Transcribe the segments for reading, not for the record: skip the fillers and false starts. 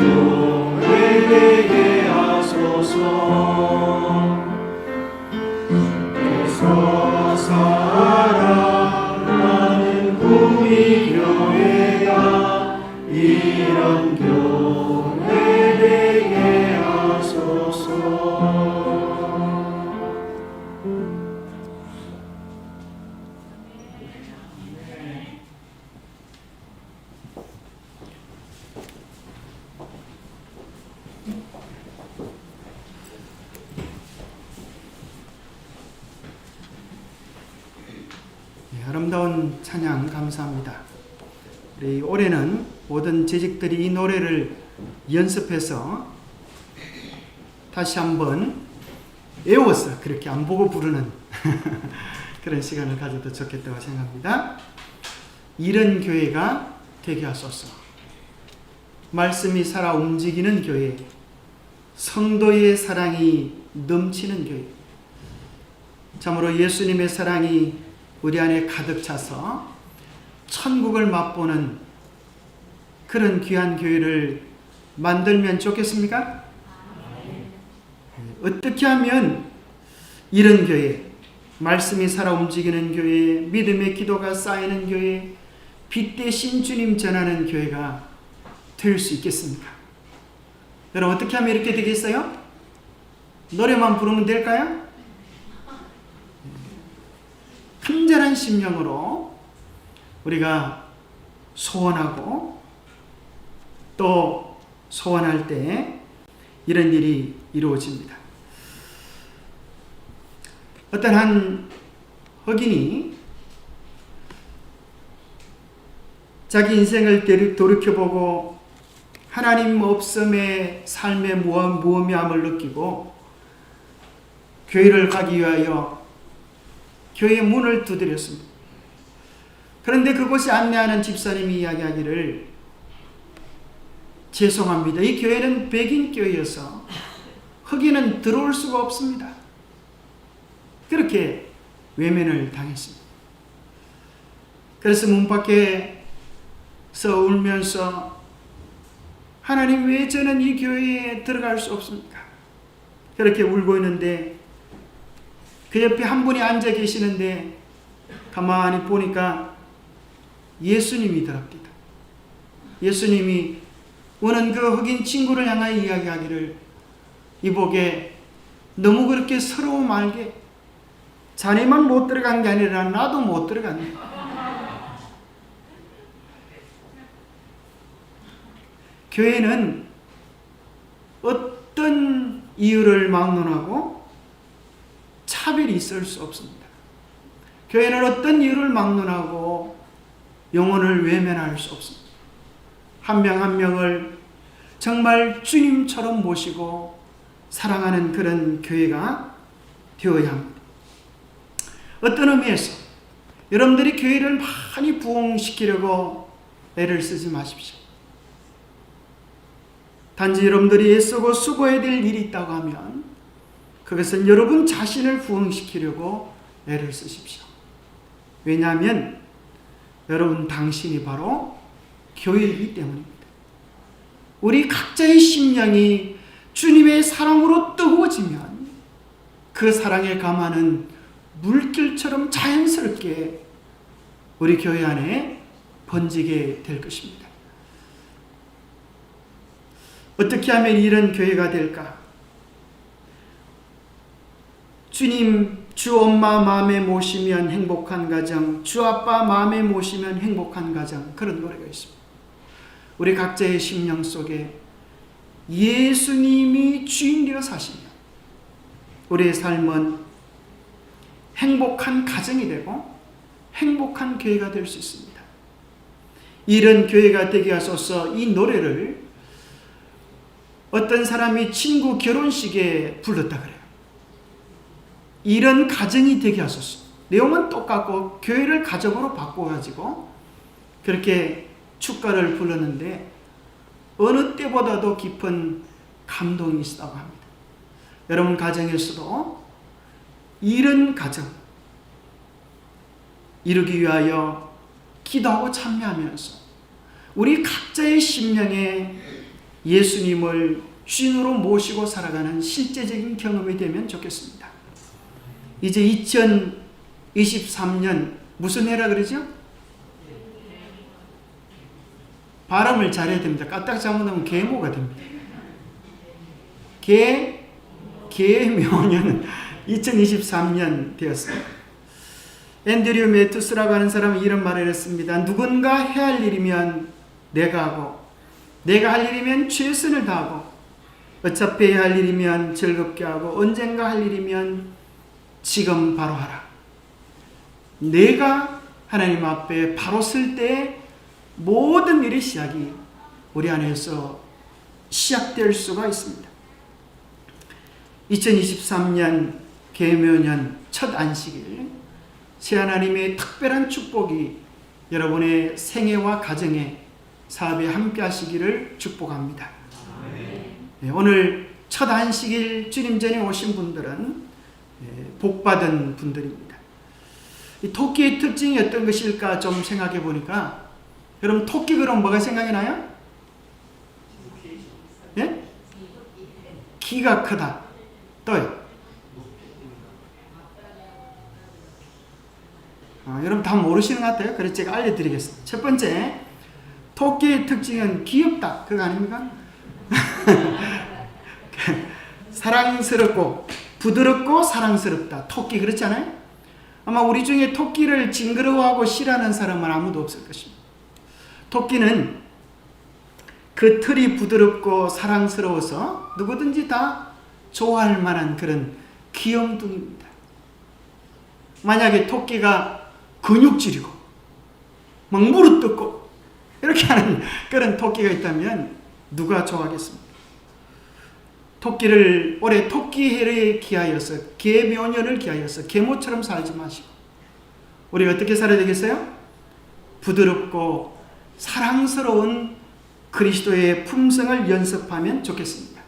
교회 되게 하소서. 주께서 사랑하는 구미 교회가 이런 교회 되게 하소서. 아름다운 찬양 감사합니다. 우리 올해는 모든 재직들이 이 노래를 연습해서 다시 한번 외워서 그렇게 안 보고 부르는 그런 시간을 가져도 좋겠다고 생각합니다. 이런 교회가 되게 하소서. 말씀이 살아 움직이는 교회, 성도의 사랑이 넘치는 교회, 참으로 예수님의 사랑이 우리 안에 가득 차서 천국을 맛보는 그런 귀한 교회를 만들면 좋겠습니까? 어떻게 하면 이런 교회, 말씀이 살아 움직이는 교회, 믿음의 기도가 쌓이는 교회, 빛 대신 주님 전하는 교회가 될 수 있겠습니까? 여러분, 어떻게 하면 이렇게 되겠어요? 노래만 부르면 될까요? 간절한 심령으로 우리가 소원하고 또 소원할 때 이런 일이 이루어집니다. 어떤 한 흑인이 자기 인생을 돌이켜보고 하나님 없음의 삶의 무의미함을 느끼고 교회를 가기 위하여 교회의 문을 두드렸습니다. 그런데 그곳에 안내하는 집사님이 이야기하기를, 죄송합니다, 이 교회는 백인 교회여서 흑인은 들어올 수가 없습니다. 그렇게 외면을 당했습니다. 그래서 문 밖에서 울면서, 하나님, 왜 저는 이 교회에 들어갈 수 없습니까? 그렇게 울고 있는데 그 옆에 한 분이 앉아 계시는데 가만히 보니까 예수님이더랍니다. 예수님이 오는 그 흑인 친구를 향하여 이야기하기를, 이보게 너무 그렇게 서러워 말게, 자네만 못 들어간 게 아니라 나도 못 들어갔네. 교회는 어떤 이유를 막론하고 차별이 있을 수 없습니다. 교회는 어떤 이유를 막론하고 영혼을 외면할 수 없습니다. 한 명 한 명을 정말 주님처럼 모시고 사랑하는 그런 교회가 되어야 합니다. 어떤 의미에서 여러분들이 교회를 많이 부흥시키려고 애를 쓰지 마십시오. 단지 여러분들이 애쓰고 수고해야 될 일이 있다고 하면 그것은 여러분 자신을 부흥시키려고 애를 쓰십시오. 왜냐하면 여러분 당신이 바로 교회이기 때문입니다. 우리 각자의 심령이 주님의 사랑으로 뜨거워지면 그 사랑에 감하는 물길처럼 자연스럽게 우리 교회 안에 번지게 될 것입니다. 어떻게 하면 이런 교회가 될까? 주님, 주 엄마 마음에 모시면 행복한 가정, 주 아빠 마음에 모시면 행복한 가정, 그런 노래가 있습니다. 우리 각자의 심령 속에 예수님이 주인 되어 사시면 우리의 삶은 행복한 가정이 되고 행복한 교회가 될 수 있습니다. 이런 교회가 되게 하소서. 이 노래를 어떤 사람이 친구 결혼식에 불렀다 그래요. 이런 가정이 되게 하소서. 내용은 똑같고 교회를 가정으로 바꿔가지고 그렇게 축가를 불렀는데 어느 때보다도 깊은 감동이 있다고 합니다. 여러분 가정에서도 이런 가정 이루기 위하여 기도하고 참여하면서 우리 각자의 심령에 예수님을 주인으로 모시고 살아가는 실제적인 경험이 되면 좋겠습니다. 이제 2023년 무슨 해라 그러죠? 발음을 잘해야 됩니다. 까딱 잘못하면 계모가 됩니다. 계묘년 2023년 되었습니다. 앤드류 메투스라고 하는 사람은 이런 말을 했습니다. 누군가 해야 할 일이면 내가 하고, 내가 할 일이면 최선을 다하고, 어차피 해야 할 일이면 즐겁게 하고, 언젠가 할 일이면 지금 바로 하라. 내가 하나님 앞에 바로 설 때 모든 일의 시작이 우리 안에서 시작될 수가 있습니다. 2023년 계묘년 첫 안식일, 새하나님의 특별한 축복이 여러분의 생애와 가정에, 사업에 함께 하시기를 축복합니다. 네, 오늘 첫 안식일 주님 전에 오신 분들은 복받은 분들입니다. 이 토끼의 특징이 어떤 것일까 좀 생각해 보니까, 여러분 토끼 그럼 뭐가 생각이 나요? 예? 키가 크다. 또요? 여러분 다 모르시는 것 같아요. 그래서 제가 알려드리겠습니다. 첫 번째, 토끼의 특징은 귀엽다. 그거 아닙니까? 사랑스럽고 부드럽고 사랑스럽다. 토끼 그렇지 않아요? 아마 우리 중에 토끼를 징그러워하고 싫어하는 사람은 아무도 없을 것입니다. 토끼는 그 털이 부드럽고 사랑스러워서 누구든지 다 좋아할 만한 그런 귀염둥이입니다. 만약에 토끼가 근육질이고 막 무릎 뜯고 이렇게 하는 그런 토끼가 있다면 누가 좋아하겠습니까? 토끼를 올해 토끼해를 기하여서, 계묘년을 기하여서 계모처럼 살지 마시고 우리가 어떻게 살아야 되겠어요? 부드럽고 사랑스러운 그리스도의 품성을 연습하면 좋겠습니다.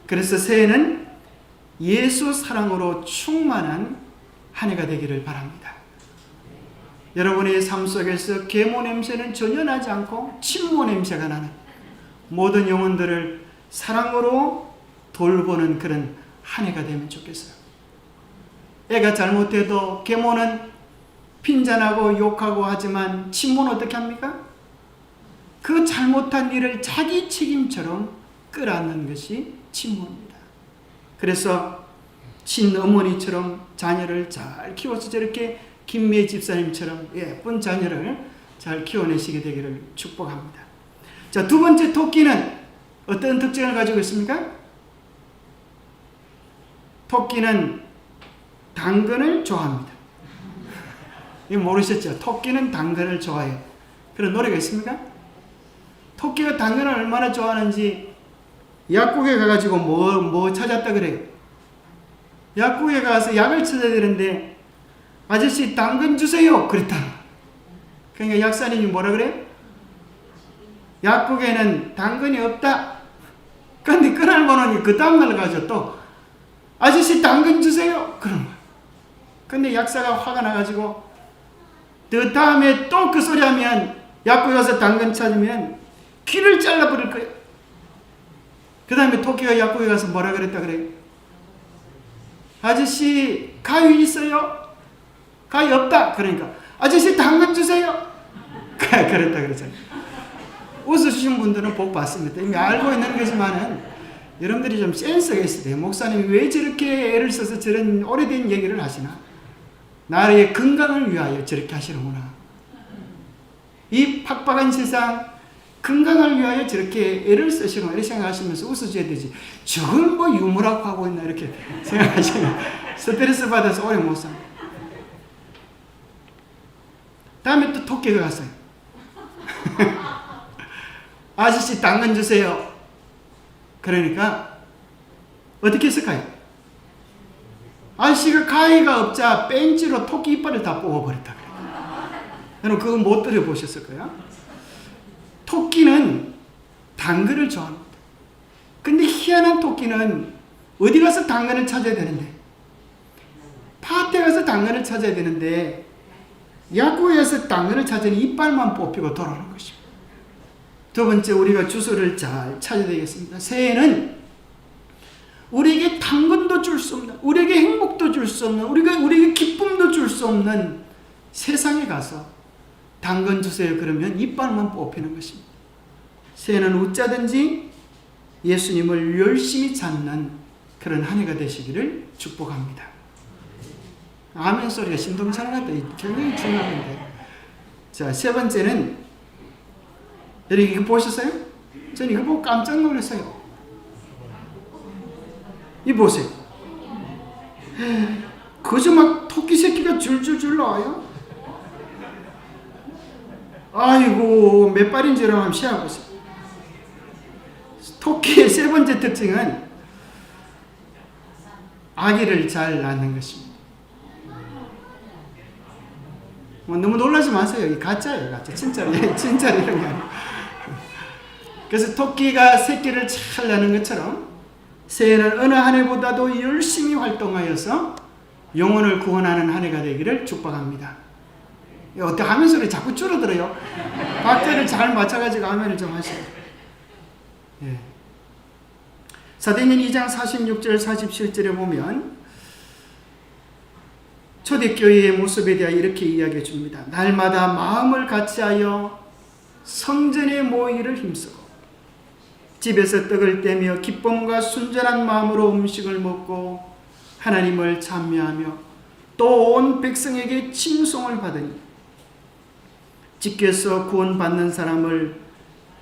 그래서 새해는 예수 사랑으로 충만한 한 해가 되기를 바랍니다. 여러분의 삶 속에서 계모 냄새는 전혀 나지 않고 친모 냄새가 나는 모든 영혼들을 사랑으로 돌보는 그런 한 해가 되면 좋겠어요. 애가 잘못해도 계모는 핀잔하고 욕하고 하지만 친모는 어떻게 합니까? 그 잘못한 일을 자기 책임처럼 끌어안는 것이 친모입니다. 그래서 친어머니처럼 자녀를 잘 키워서 저렇게 김미애 집사님처럼 예쁜 자녀를 잘 키워내시게 되기를 축복합니다. 자, 두 번째 토끼는 어떤 특징을 가지고 있습니까? 토끼는 당근을 좋아합니다. 이거 모르셨죠? 토끼는 당근을 좋아해요. 그런 노래가 있습니까? 토끼가 당근을 얼마나 좋아하는지 약국에 가가지고 뭐 찾았다 그래요. 약국에 가서 약을 찾아야 되는데 아저씨 당근 주세요 그랬다. 그러니까 약사님이 뭐라 그래요? 약국에는 당근이 없다. 근데 그날 보니 그 다음날 가서 또 아저씨 당근 주세요 그런 거예요. 근데 약사가 화가 나가지고 그 다음에 또 그 소리 하면 약국에 가서 당근 찾으면 귀를 잘라버릴 거예요. 그 다음에 토끼가 약국에 가서 뭐라 그랬다 그래요? 아저씨 가위 있어요? 가위 없다. 그러니까 아저씨 당근 주세요. 그랬다 그랬잖아요. 웃으시는 분들은 복 받습니다. 이미 알고 있는 거지만은 여러분들이 좀 센스가 있어야 돼요. 목사님이 왜 저렇게 애를 써서 저런 오래된 얘기를 하시나? 나의 건강을 위하여 저렇게 하시는구나. 이 팍팍한 세상 건강을 위하여 저렇게 애를 쓰시는구나 이렇게 생각하시면서 웃어줘야 되지. 저걸 뭐 유머라고 하고 있나 이렇게 생각하시면 스트레스 받아서 오래 못 삽니다. 다음에 또 토끼가 갔어요. 아저씨 당근 주세요. 그러니까 어떻게 했을까요? 아저씨가 가위가 없자 벤치로 토끼 이빨을 다 뽑아버렸다. 여러분 그거 못 들어보셨을 거예요. 토끼는 당근을 좋아합니다. 근데 희한한 토끼는 어디 가서 당근을 찾아야 되는데, 밭에 가서 당근을 찾아야 되는데 약국에 가서 당근을 찾으니 이빨만 뽑히고 돌아오는 것입니다. 두 번째, 우리가 주소를 잘 찾아야 되겠습니다. 새해는 우리에게 당근도 줄 수 없는, 우리에게 행복도 줄 수 없는, 우리에게 기쁨도 줄 수 없는 세상에 가서 당근 주세요 그러면 이빨만 뽑히는 것입니다. 새해는 어쩌든지 예수님을 열심히 찾는 그런 한 해가 되시기를 축복합니다. 아멘 소리가 신동산 같다. 굉장히 중요한데. 자, 세 번째는, 여러분 이거 보셨어요? 저는 이거 보고 깜짝 놀랐어요. 이 보세요. 그저 막 토끼 새끼가 줄줄줄 나와요. 아이고, 몇 발인지 한번 시작해보세요. 토끼의 세 번째 특징은 아기를 잘 낳는 것입니다. 너무 놀라지 마세요. 이 가짜예요, 가짜. 진짜로 이런 게 아니에요. 그래서 토끼가 새끼를 잘 낳는 것처럼 새해는 어느 한 해보다도 열심히 활동하여서 영혼을 구원하는 한 해가 되기를 축복합니다. 어떻게 하면 소리 자꾸 줄어들어요. 박자를 잘 맞춰가지고 아멘을 좀 하세요. 예. 사도행전 2장 46절 47절에 보면 초대교회의 모습에 대하여 이렇게 이야기해 줍니다. 날마다 마음을 같이하여 성전에 모이기를 힘쓰고 집에서 떡을 떼며 기쁨과 순전한 마음으로 음식을 먹고 하나님을 찬미하며 또 온 백성에게 칭송을 받으니 주께서 구원받는 사람을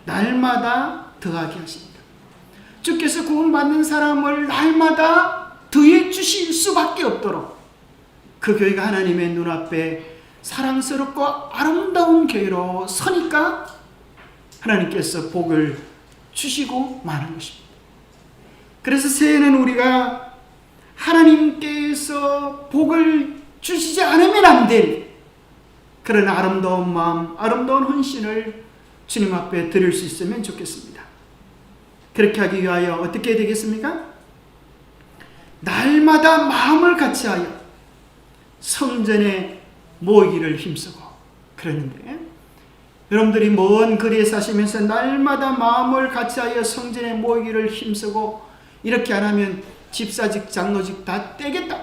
날마다 더하게 하십니다. 주께서 구원받는 사람을 날마다 더해 주실 수밖에 없도록 그 교회가 하나님의 눈앞에 사랑스럽고 아름다운 교회로 서니까 하나님께서 복을 주시고 마는 것입니다. 그래서 새해는 우리가 하나님께서 복을 주시지 않으면 안 될 그런 아름다운 마음, 아름다운 헌신을 주님 앞에 드릴 수 있으면 좋겠습니다. 그렇게 하기 위하여 어떻게 되겠습니까? 날마다 마음을 같이하여 성전에 모이기를 힘쓰고 그러는데, 여러분들이 먼 거리에 사시면서 날마다 마음을 같이하여 성전에 모이기를 힘쓰고 이렇게 안 하면 집사직 장로직 다 떼겠다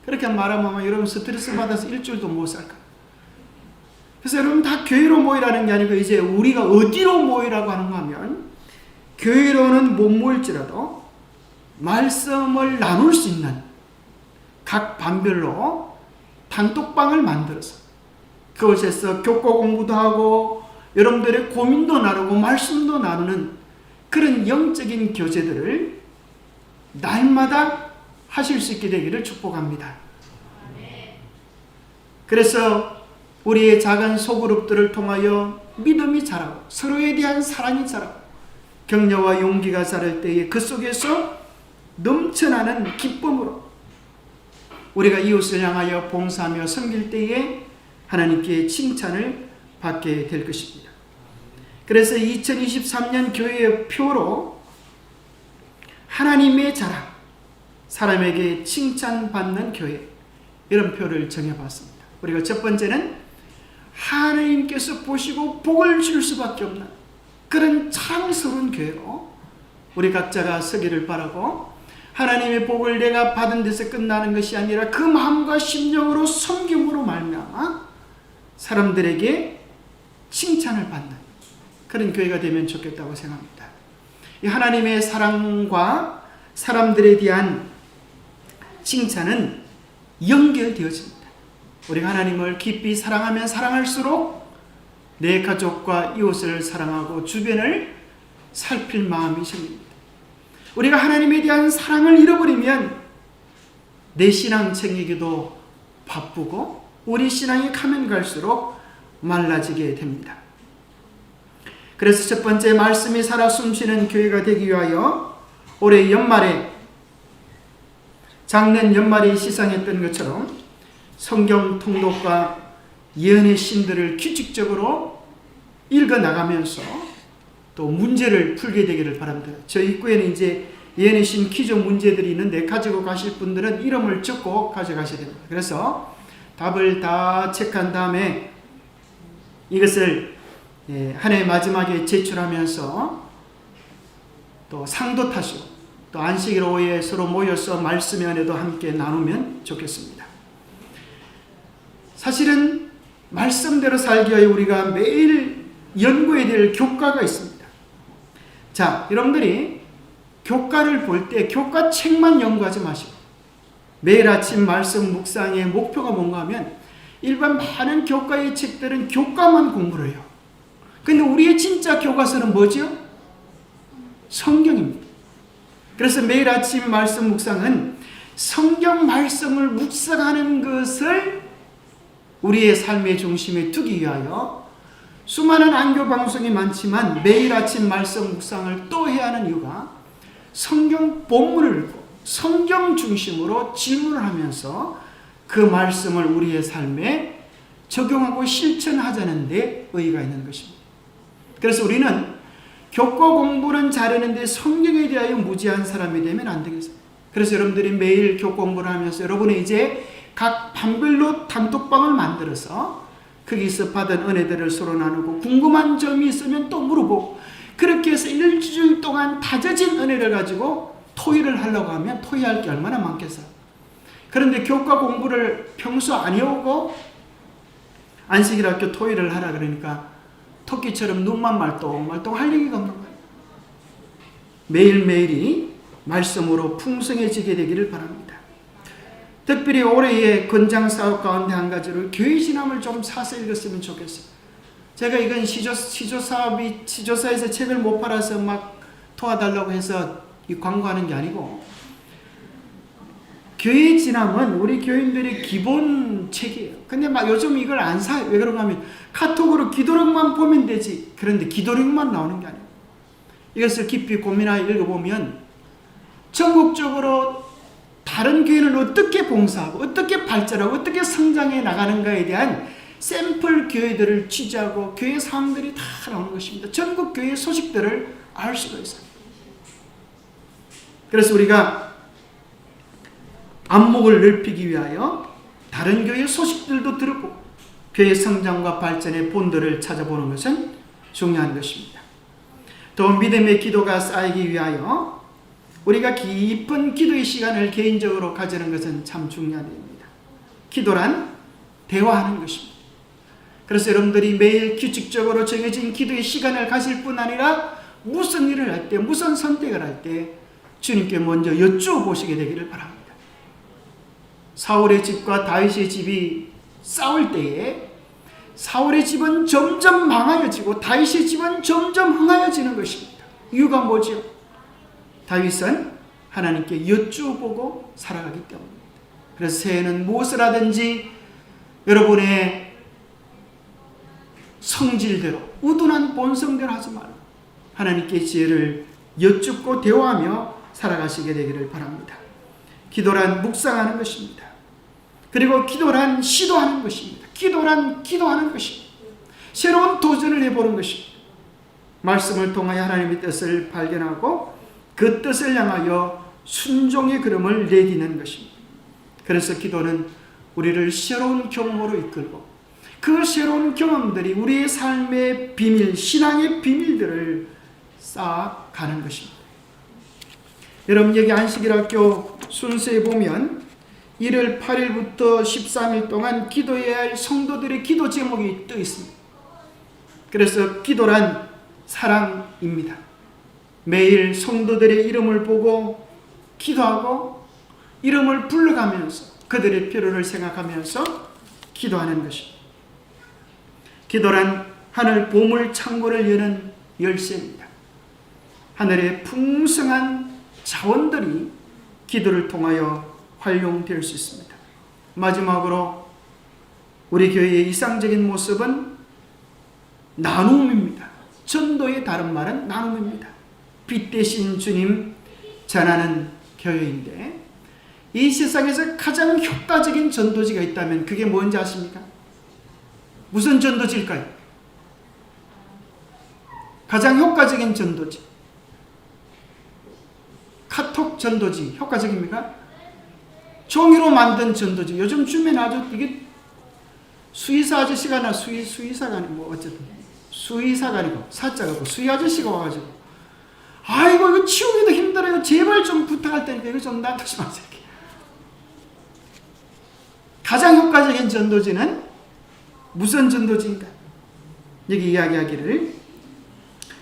그렇게 말하면 여러분 스트레스 받아서 일주일도 못 살까. 그래서 여러분 다 교회로 모이라는 게 아니고 이제 우리가 어디로 모이라고 하는가 하면, 교회로는 못 모일지라도 말씀을 나눌 수 있는 각 반별로 단톡방을 만들어서 그곳에서 교과 공부도 하고 여러분들의 고민도 나누고 말씀도 나누는 그런 영적인 교제들을 날마다 하실 수 있게 되기를 축복합니다. 그래서 우리의 작은 소그룹들을 통하여 믿음이 자라고 서로에 대한 사랑이 자라고 격려와 용기가 자랄 때에 그 속에서 넘쳐나는 기쁨으로 우리가 이웃을 향하여 봉사하며 섬길 때에 하나님께 칭찬을 받게 될 것입니다. 그래서 2023년 교회의 표로 하나님의 자랑, 사람에게 칭찬받는 교회, 이런 표를 정해봤습니다. 우리가 첫 번째는 하나님께서 보시고 복을 줄 수밖에 없는 그런 자랑스러운 교회로 우리 각자가 서기를 바라고, 하나님의 복을 내가 받은 데서 끝나는 것이 아니라 그 마음과 심령으로 섬김으로 말미암아 사람들에게 칭찬을 받는 그런 교회가 되면 좋겠다고 생각합니다. 이 하나님의 사랑과 사람들에 대한 칭찬은 연결되어집니다. 우리가 하나님을 깊이 사랑하면 사랑할수록 내 가족과 이웃을 사랑하고 주변을 살필 마음이 생깁니다. 우리가 하나님에 대한 사랑을 잃어버리면 내 신앙 챙기기도 바쁘고 우리 신앙이 가면 갈수록 말라지게 됩니다. 그래서 첫 번째, 말씀이 살아 숨쉬는 교회가 되기 위하여 올해 연말에, 작년 연말에 시상했던 것처럼 성경 통독과 예언의 신들을 규칙적으로 읽어나가면서 또 문제를 풀게 되기를 바랍니다. 저 입구에는 이제 예언의 신 퀴즈 문제들이 있는데 가지고 가실 분들은 이름을 적고 가져가셔야 됩니다. 그래서 답을 다 체크한 다음에 이것을 한 해 마지막에 제출하면서 또 상도 타시고 또 안식일 오후에 서로 모여서 말씀의 은혜도 함께 나누면 좋겠습니다. 사실은 말씀대로 살기 위해 우리가 매일 연구해야 될 교과가 있습니다. 자, 여러분들이 교과를 볼 때 교과책만 연구하지 마시고 매일 아침 말씀 묵상의 목표가 뭔가 하면 일반 많은 교과의 책들은 교과만 공부를 해요. 근데 우리의 진짜 교과서는 뭐죠? 성경입니다. 그래서 매일 아침 말씀 묵상은 성경 말씀을 묵상하는 것을 우리의 삶의 중심에 두기 위하여 수많은 안교 방송이 많지만 매일 아침 말씀 묵상을 또 해야 하는 이유가 성경 본문을 읽고 성경 중심으로 질문을 하면서 그 말씀을 우리의 삶에 적용하고 실천하자는 데 의의가 있는 것입니다. 그래서 우리는 교과 공부는 잘하는데 성경에 대하여 무지한 사람이 되면 안 되겠습니다. 그래서 여러분들이 매일 교과 공부를 하면서 여러분이 이제 각 반별로 단톡방을 만들어서 거기서 받은 은혜들을 서로 나누고 궁금한 점이 있으면 또 물어보고 그렇게 해서 일주일 동안 다져진 은혜를 가지고 토의를 하려고 하면 토의할 게 얼마나 많겠어요. 그런데 교과 공부를 평소 안 해오고 안식일 학교 토의를 하라 그러니까 토끼처럼 눈만 말똥말똥 할 얘기가 없는 거예요. 매일매일이 말씀으로 풍성해지게 되기를 바랍니다. 특별히 올해의 권장사업 가운데 한 가지를 교회 진함을 좀 사서 읽었으면 좋겠어요. 제가 이건 시조사에서 책을 못 팔아서 막 도와달라고 해서 광고하는 게 아니고 교회 진함은 우리 교인들의 기본 책이에요. 근데 막 요즘 이걸 안 사요. 왜 그런가 하면 카톡으로 기도력만 보면 되지. 그런데 기도력만 나오는 게 아니에요. 이것을 깊이 고민하여 읽어보면 전국적으로 다른 교회는 어떻게 봉사하고 어떻게 발전하고 어떻게 성장해 나가는가에 대한 샘플 교회들을 취재하고 교회 사항들이 다 나오는 것입니다. 전국 교회 소식들을 알 수가 있어요. 그래서 우리가 안목을 넓히기 위하여 다른 교회 소식들도 들고 교회 성장과 발전의 본들을 찾아보는 것은 중요한 것입니다. 또 믿음의 기도가 쌓이기 위하여 우리가 깊은 기도의 시간을 개인적으로 가지는 것은 참 중요한 일입니다. 기도란 대화하는 것입니다. 그래서 여러분들이 매일 규칙적으로 정해진 기도의 시간을 가질 뿐 아니라 무슨 일을 할 때, 무슨 선택을 할 때 주님께 먼저 여쭈어보시게 되기를 바랍니다. 사울의 집과 다윗의 집이 싸울 때에 사울의 집은 점점 망하여지고 다윗의 집은 점점 흥하여지는 것입니다. 이유가 뭐죠? 다윗은 하나님께 여쭈어보고 살아가기 때문입니다. 그래서 새해는 무엇을 하든지 여러분의 성질대로 우둔한 본성대로 하지 말고 하나님께 지혜를 여쭙고 대화하며 살아가시게 되기를 바랍니다. 기도란 묵상하는 것입니다. 그리고 기도란 시도하는 것입니다. 기도란 기도하는 것입니다. 새로운 도전을 해보는 것입니다. 말씀을 통하여 하나님의 뜻을 발견하고 그 뜻을 향하여 순종의 걸음을 내디는 것입니다. 그래서 기도는 우리를 새로운 경험으로 이끌고 그 새로운 경험들이 우리의 삶의 비밀, 신앙의 비밀들을 쌓아가는 것입니다. 여러분 여기 안식일학교 순서에 보면 1월 8일부터 13일 동안 기도해야 할 성도들의 기도 제목이 떠 있습니다. 그래서 기도란 사랑입니다. 매일 성도들의 이름을 보고 기도하고 이름을 불러가면서 그들의 필요를 생각하면서 기도하는 것입니다. 기도란 하늘 보물 창고를 여는 열쇠입니다. 하늘의 풍성한 자원들이 기도를 통하여 활용될 수 있습니다. 마지막으로 우리 교회의 이상적인 모습은 나눔입니다. 전도의 다른 말은 나눔입니다. 빛 대신 주님 전하는 교회인데 이 세상에서 가장 효과적인 전도지가 있다면 그게 뭔지 아십니까? 무슨 전도지일까요? 가장 효과적인 전도지. 카톡 전도지 효과적입니까? 종이로 만든 전도지. 요즘 주면 아주 이게 수의사 아저씨가 수의사가 아니고 뭐 어쨌든 수의사가 아니고 사자가 고 수의 아저씨가 와가지고 아이고 이거 치우기도 힘들어요. 제발 좀 부탁할 테니까 이거 좀 놔두지 마세요. 가장 효과적인 전도지는 무슨 전도지인가? 여기 이야기하기를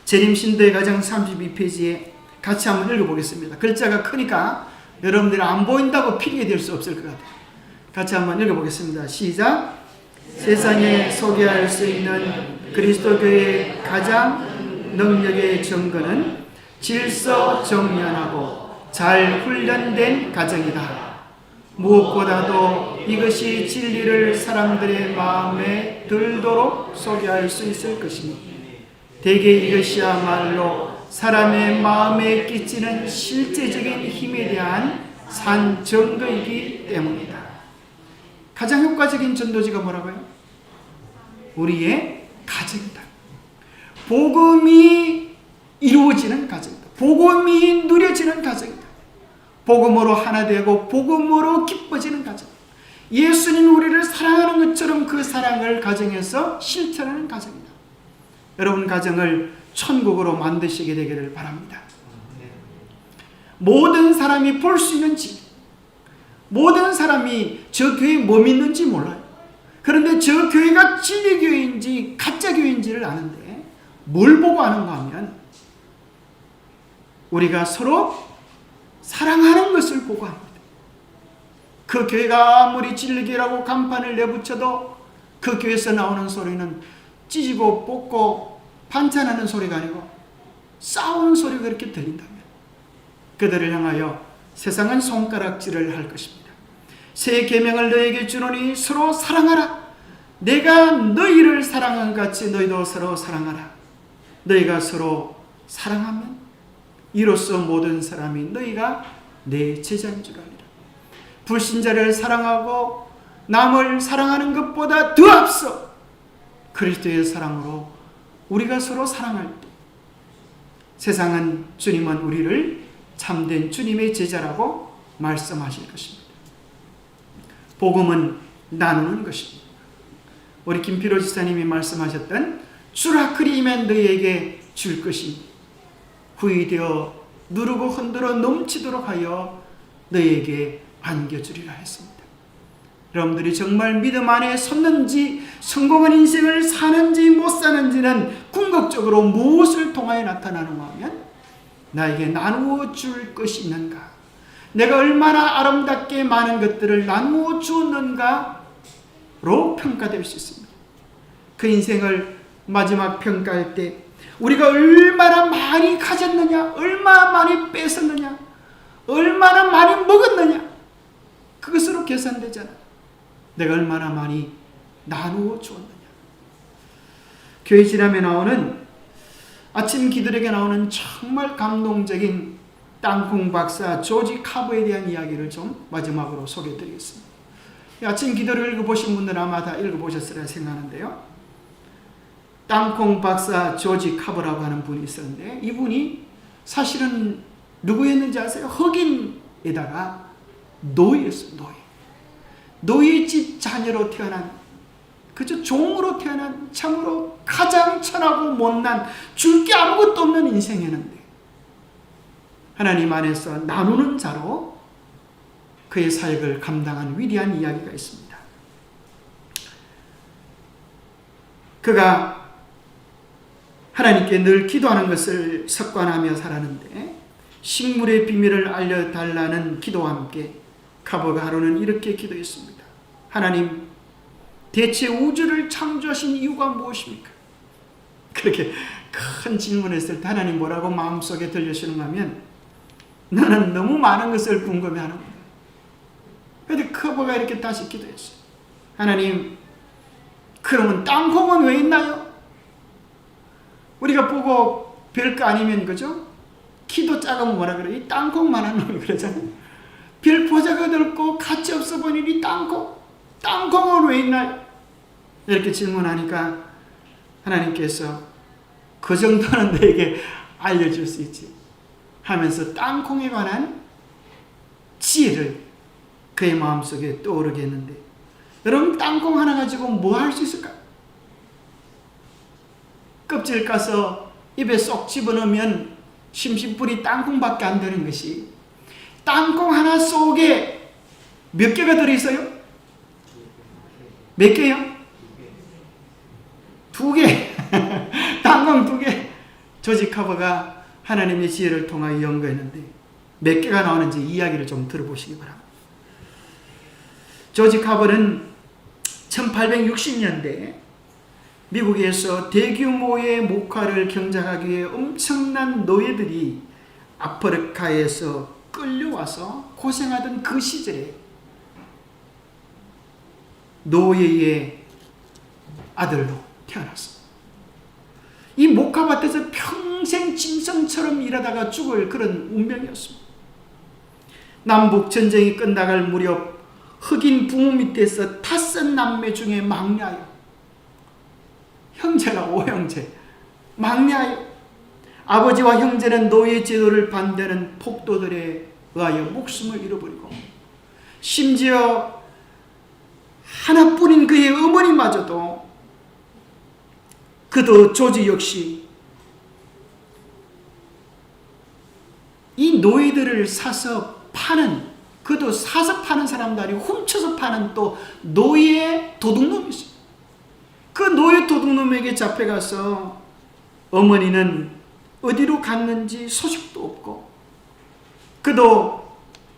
재림신도의 가정 32페이지에 같이 한번 읽어보겠습니다. 글자가 크니까 여러분들이 안 보인다고 핑계댈 수 없을 것 같아요. 같이 한번 읽어보겠습니다. 시작. 세상에 소개할 수 있는 그리스도교의 가장 능력의 증거는 질서 정연하고 잘 훈련된 가정이다. 무엇보다도 이것이 진리를 사람들의 마음에 들도록 소개할 수 있을 것이니 대개 이것이야말로 사람의 마음에 끼치는 실제적인 힘에 대한 산 증거이기 때문이다. 가장 효과적인 전도지가 뭐라고요? 우리의 가정이다. 복음이 이루어지는 가정이다. 복음이 누려지는 가정이다. 복음으로 하나 되고 복음으로 기뻐지는 가정. 예수님 우리를 사랑하는 것처럼 그 사랑을 가정에서 실천하는 가정이다. 여러분 가정을 천국으로 만드시게 되기를 바랍니다. 모든 사람이 볼 수 있는 집, 모든 사람이 저 교회에 뭐 믿는지 몰라요. 그런데 저 교회가 진리교회인지 가짜교회인지를 아는데 뭘 보고 아는가 하면 우리가 서로 사랑하는 것을 보고 합니다. 그 교회가 아무리 진리교회라고 간판을 내붙여도 그 교회에서 나오는 소리는 찢고 뽑고 반찬하는 소리가 아니고 싸우는 소리가 그렇게 들린다면 그들을 향하여 세상은 손가락질을 할 것입니다. 새 계명을 너에게 주노니 서로 사랑하라. 내가 너희를 사랑한 같이 너희도 서로 사랑하라. 너희가 서로 사랑하면 이로써 모든 사람이 너희가 내 제자인 줄 알리라. 불신자를 사랑하고 남을 사랑하는 것보다 더 앞서 그리스도의 사랑으로 우리가 서로 사랑할 때 세상은 주님은 우리를 참된 주님의 제자라고 말씀하실 것입니다. 복음은 나누는 것입니다. 우리 김필호 지사님이 말씀하셨던 주라 그리면 너희에게 줄 것이 후이 되어 누르고 흔들어 넘치도록 하여 너희에게 안겨주리라 했습니다. 여러분들이 정말 믿음 안에 섰는지 성공한 인생을 사는지 못 사는지는 궁극적으로 무엇을 통하여 나타나는가 하면 나에게 나누어 줄 것이 있는가, 내가 얼마나 아름답게 많은 것들을 나누어 주었는가로 평가될 수 있습니다. 그 인생을 마지막 평가할 때 우리가 얼마나 많이 가졌느냐, 얼마나 많이 뺏었느냐, 얼마나 많이 먹었느냐, 그것으로 계산되잖아. 내가 얼마나 많이 나누어 주었느냐. 교회 지남에 나오는 아침 기도력에 나오는 정말 감동적인 땅콩 박사 조지 카브에 대한 이야기를 좀 마지막으로 소개해 드리겠습니다. 아침 기도를 읽어보신 분들은 아마 다 읽어보셨으리라 생각하는데요. 땅콩 박사 조지 카브라고 하는 분이 있었는데 이분이 사실은 누구였는지 아세요? 흑인에다가 노예였어요. 노예 집 자녀로 태어난, 그저 종으로 태어난 참으로 가장 천하고 못난 줄 게 아무것도 없는 인생이었는데 하나님 안에서 나누는 자로 그의 사역을 감당한 위대한 이야기가 있습니다. 그가 하나님께 늘 기도하는 것을 습관하며 살았는데 식물의 비밀을 알려달라는 기도와 함께 카버가 하루는 이렇게 기도했습니다. 하나님, 대체 우주를 창조하신 이유가 무엇입니까? 그렇게 큰 질문했을 때 하나님 뭐라고 마음속에 들려주시는가 하면 나는 너무 많은 것을 궁금해하는 거예요. 그런데 카버가 이렇게 다시 기도했어요. 하나님, 그러면 땅콩은 왜 있나요? 우리가 보고 별 거 아니면 그죠? 키도 작으면 뭐라 그래? 이 땅콩만한 놈이 그러잖아요. 별 보자가 넓고 가치 없어 보이는 이 땅콩은 왜 있나요? 이렇게 질문하니까 하나님께서 그 정도는 너에게 알려줄 수 있지 하면서 땅콩에 관한 지혜를 그의 마음속에 떠오르게 했는데 여러분 땅콩 하나 가지고 뭐 할 수 있을까? 껍질 까서 입에 쏙 집어넣으면 심심풀이 땅콩밖에 안 되는 것이, 땅콩 하나 속에 몇 개가 들어있어요? 몇 개요? 2개. 땅콩 2개. 조지 카버가 하나님의 지혜를 통하여 연구했는데 몇 개가 나오는지 이야기를 좀 들어보시기 바랍니다. 조지 카버는 1860년대에 미국에서 대규모의 목화를 경작하기 위해 엄청난 노예들이 아프리카에서 끌려와서 고생하던 그 시절에 노예의 아들로 태어났습니다. 이 목화밭에서 평생 짐승처럼 일하다가 죽을 그런 운명이었습니다. 남북 전쟁이 끝나갈 무렵 흑인 부모 밑에서 5남매 중에 막내아요, 형제가 5형제, 막내아요. 아버지와 형제는 노예 제도를 반대하는 폭도들에 의하여 목숨을 잃어버리고, 심지어 하나뿐인 그의 어머니마저도, 그도 조지 역시 이 노예들을 사서 파는, 그도 사서 파는 사람도 아니고 훔쳐서 파는 또 노예 도둑놈이 있어요. 그 노예 도둑놈에게 잡혀가서 어머니는 어디로 갔는지 소식도 없고, 그도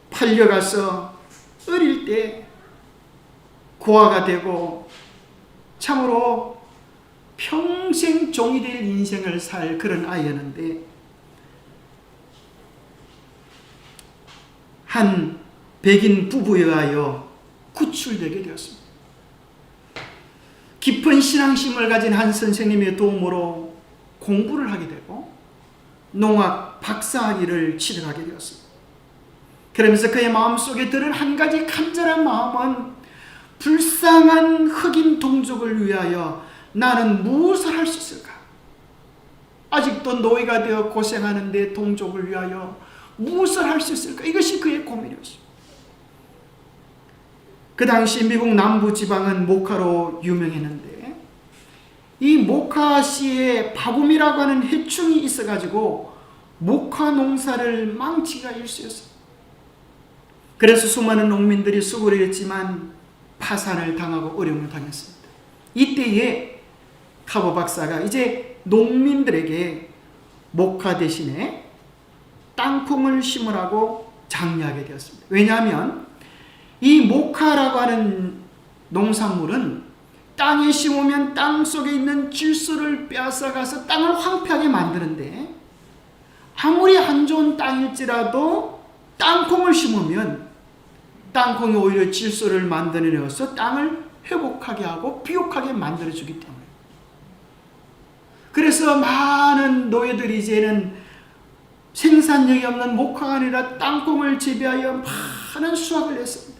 팔려가서 어릴 때 고아가 되고 참으로 평생 종이 될 인생을 살 그런 아이였는데, 한 백인 부부에 의하여 구출되게 되었습니다. 깊은 신앙심을 가진 한 선생님의 도움으로 공부를 하게 되고 농학 박사학위를 취득하게 되었습니다. 그러면서 그의 마음속에 들은 한 가지 간절한 마음은, 불쌍한 흑인 동족을 위하여 나는 무엇을 할 수 있을까? 아직도 노예가 되어 고생하는데 동족을 위하여 무엇을 할 수 있을까? 이것이 그의 고민이었습니다. 그 당시 미국 남부 지방은 목화로 유명했는데, 이 목화씨에 바붐이라고 하는 해충이 있어가지고 목화 농사를 망치기가 일쑤였어요. 그래서 수많은 농민들이 수고를 했지만 파산을 당하고 어려움을 당했습니다. 이때에 카버 박사가 이제 농민들에게 목화 대신에 땅콩을 심으라고 장려하게 되었습니다. 왜냐하면 이 목화라고 하는 농산물은 땅에 심으면 땅 속에 있는 질소를 빼앗아가서 땅을 황폐하게 만드는데, 아무리 안 좋은 땅일지라도 땅콩을 심으면 땅콩이 오히려 질소를 만들어내어서 땅을 회복하게 하고 비옥하게 만들어주기 때문에, 그래서 많은 노예들이 이제는 생산력이 없는 목화가 아니라 땅콩을 재배하여 많은 수확을 했습니다.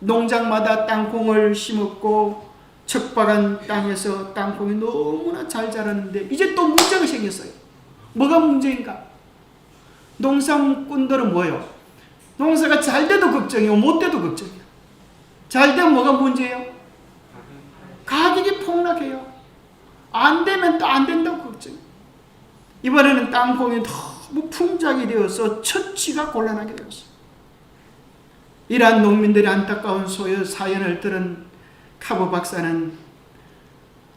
농장마다 땅콩을 심었고 척박한 땅에서 땅콩이 너무나 잘 자랐는데, 이제 또 문제가 생겼어요. 뭐가 문제인가? 농사꾼들은 뭐예요? 농사가 잘 돼도 걱정이고 못 돼도 걱정이에요. 잘 되면 뭐가 문제예요? 가격이 폭락해요. 안 되면 또 안 된다고 걱정해요. 이번에는 땅콩이 너무 풍작이 되어서 처치가 곤란하게 되었어요. 이러한 농민들의 안타까운 사연을 들은 카버 박사는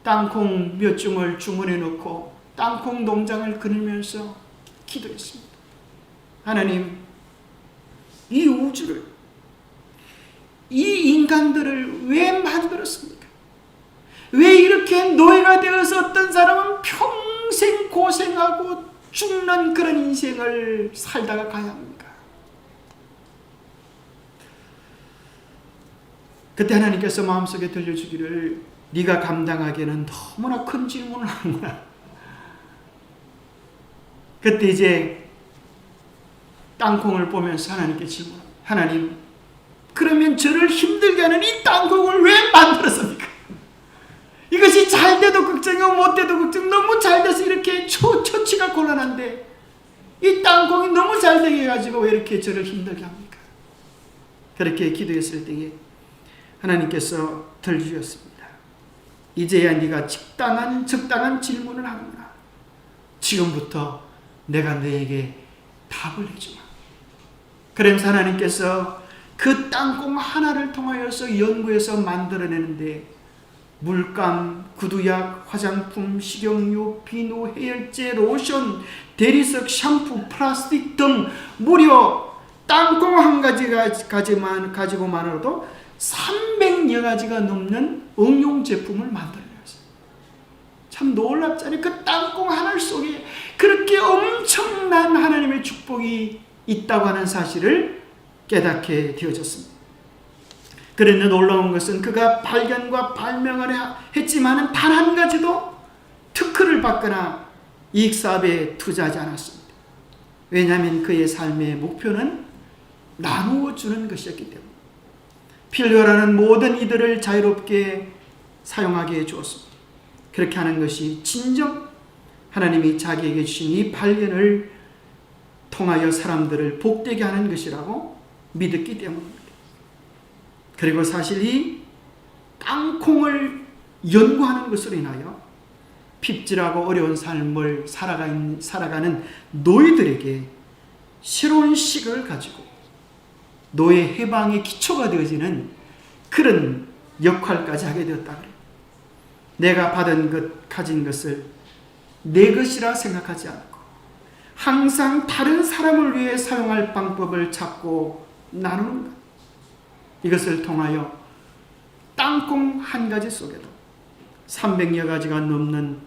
땅콩 몇 줌을 주문해 놓고 땅콩 농장을 그리면서 기도했습니다. 하나님, 이 우주를, 이 인간들을 왜 만들었습니까? 왜 이렇게 노예가 되어서 어떤 사람은 평생 고생하고 죽는 그런 인생을 살다가 가야 합니까? 그때 하나님께서 마음속에 들려주기를, 네가 감당하기에는 너무나 큰 질문을 하는구나. 그때 이제 땅콩을 보면서 하나님께 질문합니다. 하나님, 그러면 저를 힘들게 하는 이 땅콩을 왜 만들었습니까? 이것이 잘 돼도 걱정이고 못 돼도 걱정, 너무 잘 돼서 이렇게 처치가 곤란한데 이 땅콩이 너무 잘 되게 해가지고 왜 이렇게 저를 힘들게 합니까? 그렇게 기도했을 때에 하나님께서 들려주셨습니다. 이제야 네가 적당한 질문을 하는구나. 지금부터 내가 너에게 답을 해주마. 그러면서 하나님께서 그 땅콩 하나를 통하여서 연구해서 만들어내는데 물감, 구두약, 화장품, 식용유, 비누, 해열제, 로션, 대리석, 샴푸, 플라스틱 등 무려 땅콩 한 가지만 가지고만으로도 300여 가지가 넘는 응용 제품을 만들어냈어요. 참 놀랍잖아요. 그 땅콩 하나 속에 그렇게 엄청난 하나님의 축복이 있다고 하는 사실을 깨닫게 되어졌습니다. 그런데 놀라운 것은 그가 발견과 발명을 했지만 단 한 가지도 특허를 받거나 이익사업에 투자하지 않았습니다. 왜냐하면 그의 삶의 목표는 나누어 주는 것이었기 때문에 필요로 모든 이들을 자유롭게 사용하게 해주었습니다. 그렇게 하는 것이 진정 하나님이 자기에게 주신 이 발견을 통하여 사람들을 복되게 하는 것이라고 믿었기 때문입니다. 그리고 사실 이 땅콩을 연구하는 것으로 인하여 핍질하고 어려운 삶을 살아가는 노예들에게 새로운 시각을 가지고 노예 해방의 기초가 되어지는 그런 역할까지 하게 되었다 그래요. 내가 받은 것, 가진 것을 내 것이라 생각하지 않고 항상 다른 사람을 위해 사용할 방법을 찾고 나누는 것. 이것을 통하여 땅콩 한 가지 속에도 300여 가지가 넘는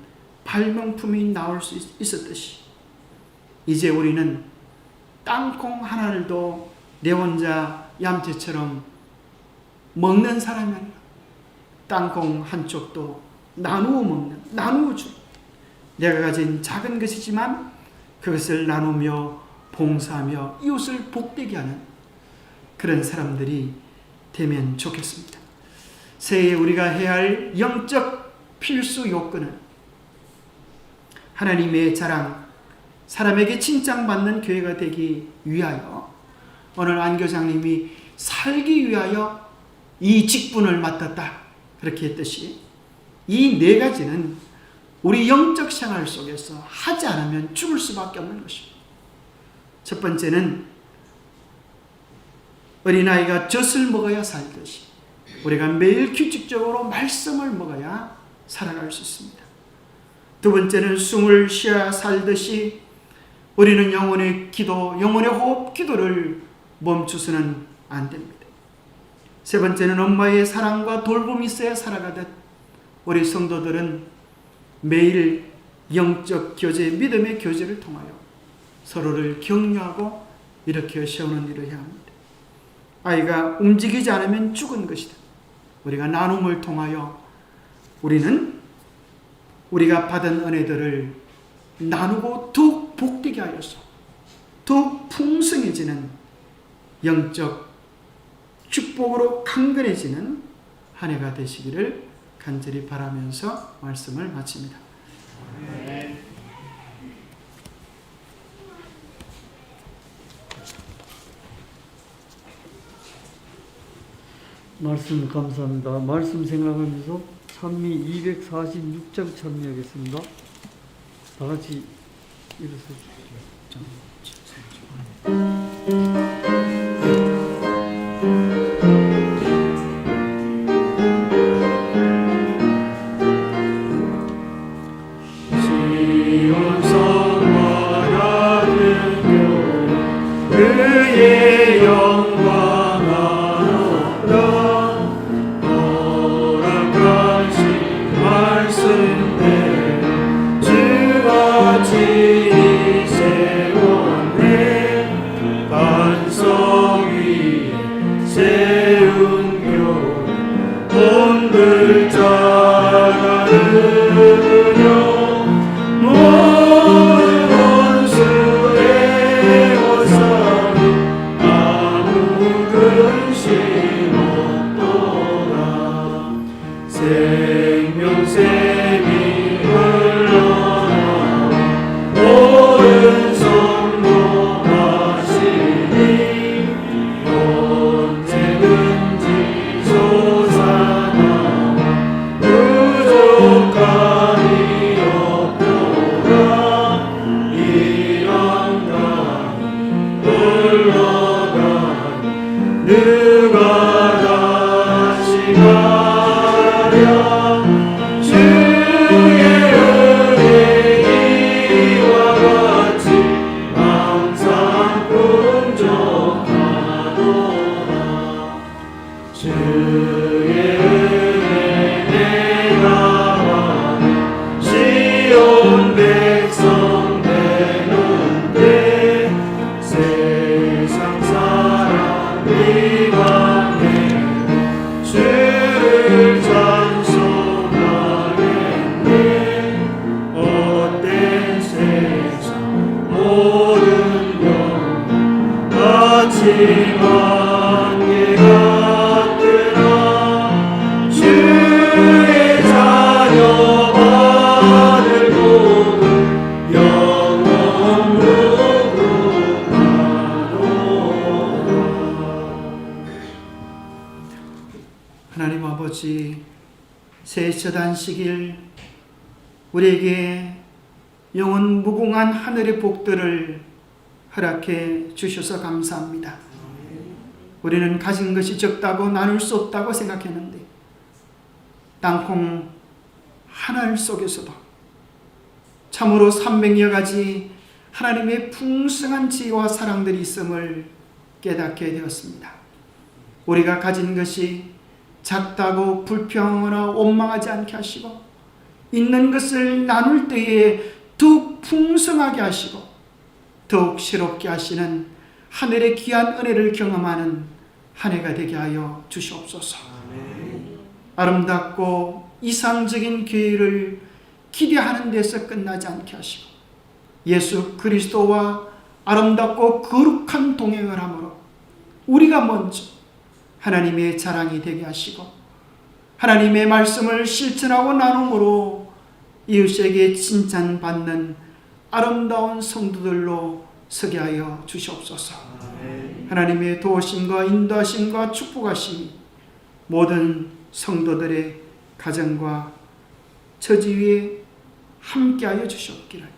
발명품이 나올 수 있었듯이 이제 우리는 땅콩 하나를도 내 혼자 얌체처럼 먹는 사람이 아니라 땅콩 한쪽도 나누어 먹는, 나누어 주는, 내가 가진 작은 것이지만 그것을 나누며 봉사하며 이웃을 복되게 하는 그런 사람들이 되면 좋겠습니다. 새해 우리가 해야 할 영적 필수 요건은 하나님의 자랑, 사람에게 칭찬받는 교회가 되기 위하여 오늘 안 교장님이 살기 위하여 이 직분을 맡았다 그렇게 했듯이 이 네 가지는 우리 영적 생활 속에서 하지 않으면 죽을 수밖에 없는 것입니다. 첫 번째는 어린아이가 젖을 먹어야 살듯이 우리가 매일 규칙적으로 말씀을 먹어야 살아갈 수 있습니다. 두 번째는 숨을 쉬어야 살듯이 우리는 영혼의 기도, 영혼의 호흡 기도를 멈추서는 안 됩니다. 세 번째는 엄마의 사랑과 돌봄이 있어야 살아가듯 우리 성도들은 매일 영적 교제, 믿음의 교제를 통하여 서로를 격려하고 일으켜 세우는 일을 해야 합니다. 아이가 움직이지 않으면 죽은 것이다. 우리가 나눔을 통하여 우리는 우리가 받은 은혜들을 나누고 더욱 복되게 하여서 더욱 풍성해지는 영적 축복으로 강건해지는 한 해가 되시기를 간절히 바라면서 말씀을 마칩니다. 네. 말씀 감사합니다. 말씀 생각하면서 찬미 246장 찬미하겠습니다. 다 같이 일어서 주십시오. 그의 영광 하노라 허락하신 말씀대 주가 친히 세웠네 반석 위에 세운 교 온들 자라느려 생명샘이 흘러나와 오른손 높아시니 언제든 누가 다시 가랴 주의 은혜 이와 같이 항상 풍족하노라 주의 은혜 내가 받아 시온 백성 되는데 세상 사람 네가 내고 주를 찬송하겠네 헛된 세상 모든 영혼 같이 만개 같으나 주의 자녀 받을 복은 영원 하나님 아버지, 새해 첫 안식일 우리에게 영원 무궁한 하늘의 복들을 허락해 주셔서 감사합니다. 우리는 가진 것이 적다고 나눌 수 없다고 생각했는데 땅콩 하늘 속에서도 참으로 300여 가지 하나님의 풍성한 지혜와 사랑들이 있음을 깨닫게 되었습니다. 우리가 가진 것이 작다고 불평하거나 원망하지 않게 하시고 있는 것을 나눌 때에 더욱 풍성하게 하시고 더욱 새롭게 하시는 하늘의 귀한 은혜를 경험하는 한 해가 되게 하여 주시옵소서. 아름답고 이상적인 교회를 기대하는 데서 끝나지 않게 하시고 예수 그리스도와 아름답고 거룩한 동행을 함으로 우리가 먼저 하나님의 자랑이 되게 하시고 하나님의 말씀을 실천하고 나눔으로 이웃에게 칭찬받는 아름다운 성도들로 서게 하여 주시옵소서. 하나님의 도우심과 인도하심과 축복하심이 모든 성도들의 가정과 처지 위에 함께하여 주시옵기를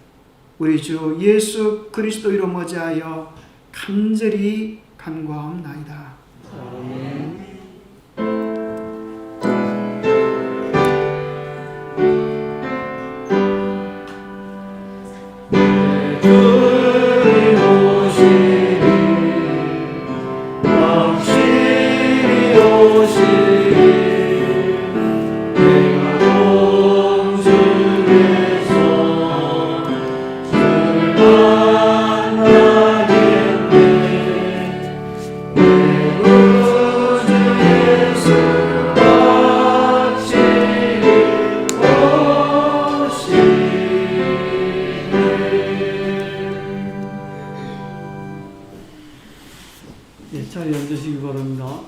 우리 주 예수 그리스도 이름 어지하여 간절히 간구하옵나이다. 자리에 앉으시기 바랍니다.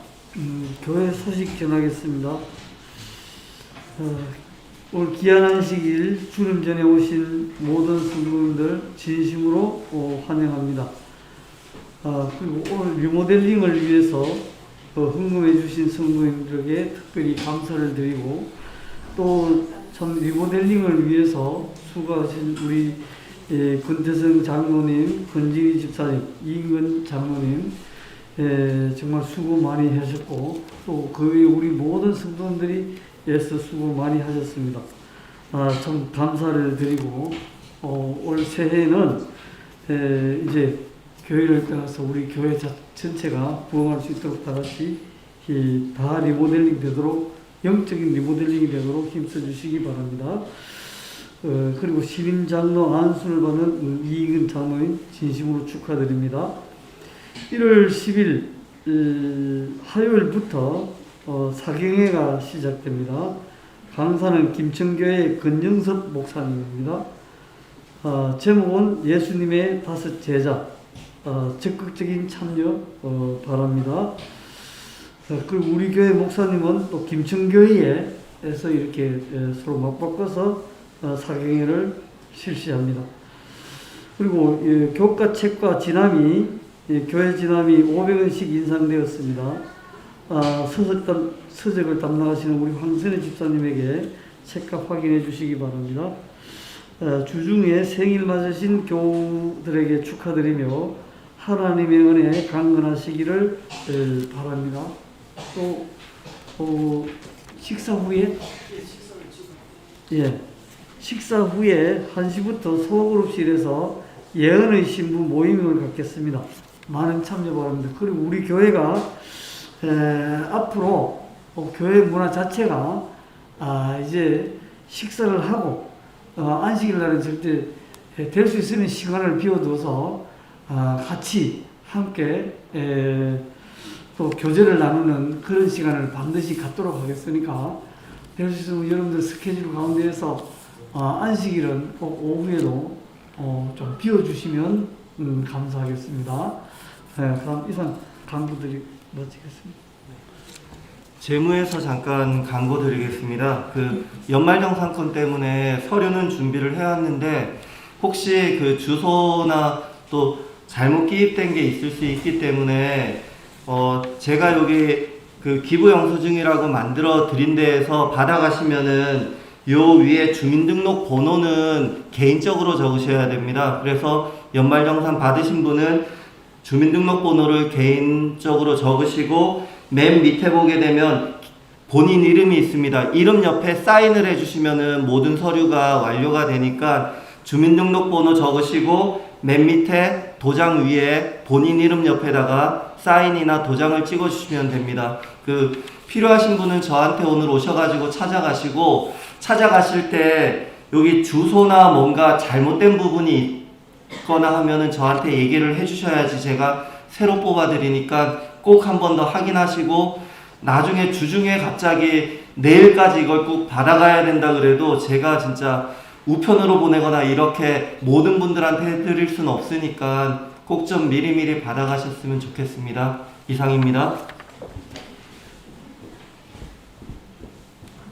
교회 소식 전하겠습니다. 올 귀한 안식일 주님 전에 오신 모든 성도님들 진심으로 환영합니다. 그리고 오늘 리모델링을 위해서 헌금해 주신 성도님들에게 특별히 감사를 드리고 또 참 리모델링을 위해서 수고하신 우리 권태성 장로님, 권진희 집사님, 이인근 장로님 정말 수고 많이 하셨고 또 그 외에 우리 모든 성도님들이 애써 수고 많이 하셨습니다. 참 감사를 드리고 올 새해는 이제 교회를 떠나서 우리 교회 전체가 부흥할 수 있도록 다 같이 다 리모델링 되도록 영적인 리모델링이 되도록 힘써 주시기 바랍니다. 그리고 신임 장로 안수를 받는 이익은 장로님 진심으로 축하드립니다. 1월 10일 화요일부터 사경회가 시작됩니다. 강사는 김천교회 권영섭 목사님입니다. 제목은 예수님의 5 제자, 적극적인 참여 바랍니다. 그리고 우리 교회 목사님은 또 김천교회에서 이렇게 서로 맞바꿔서 사경회를 실시합니다. 그리고 교과 책과 진함이 교회 진함이 500원씩 인상되었습니다. 서적을 담당하시는 우리 황선혜 집사님에게 책값 확인해 주시기 바랍니다. 주중에 생일 맞으신 교우들에게 축하드리며 하나님의 은혜에 강건하시기를 바랍니다. 또 식사 후에 식사 후에 1시부터 소그룹실에서 예언의 신부 모임을 갖겠습니다. 많은 참여 바랍니다. 그리고 우리 교회가 앞으로 교회 문화 자체가 이제 식사를 하고 안식일 날은 절대 될 수 있으면 시간을 비워둬서 같이 함께 또 교제를 나누는 그런 시간을 반드시 갖도록 하겠으니까 될 수 있으면 여러분들 스케줄 가운데에서 안식일은 꼭 오후에도 좀 비워주시면 감사하겠습니다. 그럼 이상 강구들이 마치겠습니다. 재무에서 잠깐 광고 드리겠습니다. 그 연말정산권 때문에 서류는 준비를 해왔는데 혹시 그 주소나 또 잘못 기입된 게 있을 수 있기 때문에 제가 여기 그 기부 영수증이라고 만들어 드린 데에서 받아가시면은 요 위에 주민등록 번호는 개인적으로 적으셔야 됩니다. 그래서 연말정산 받으신 분은 주민등록번호를 개인적으로 적으시고 맨 밑에 보게 되면 본인 이름이 있습니다. 이름 옆에 사인을 해주시면은 모든 서류가 완료가 되니까 주민등록번호 적으시고 맨 밑에 도장 위에 본인 이름 옆에다가 사인이나 도장을 찍어주시면 됩니다. 그 필요하신 분은 저한테 오늘 오셔가지고 찾아가실 때 여기 주소나 뭔가 잘못된 부분이 있거나 하면은 저한테 얘기를 해주셔야지 제가 새로 뽑아드리니까 꼭 한 번 더 확인하시고 나중에 주중에 갑자기 내일까지 이걸 꼭 받아가야 된다 그래도 제가 진짜 우편으로 보내거나 이렇게 모든 분들한테 해드릴 수는 없으니까 꼭 좀 미리미리 받아가셨으면 좋겠습니다. 이상입니다.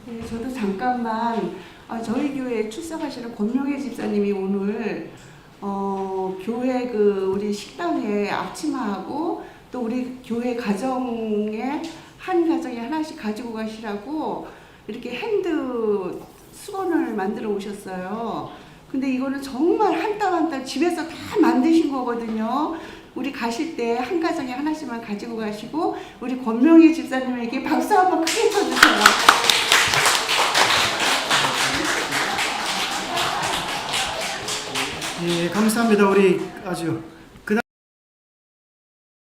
네, 저도 잠깐만 저희 교회에 출석하시는 권명혜 집사님이 오늘 교회 우리 식당에 앞치마하고 또 우리 교회 가정에 한 가정에 하나씩 가지고 가시라고 이렇게 핸드 수건을 만들어 오셨어요. 근데 이거는 정말 한 땀 한 땀 집에서 다 만드신 거거든요. 우리 가실 때 한 가정에 하나씩만 가지고 가시고 우리 권명희 집사님에게 박수 한번 크게 쳐주세요. 예, 감사합니다. 우리 아주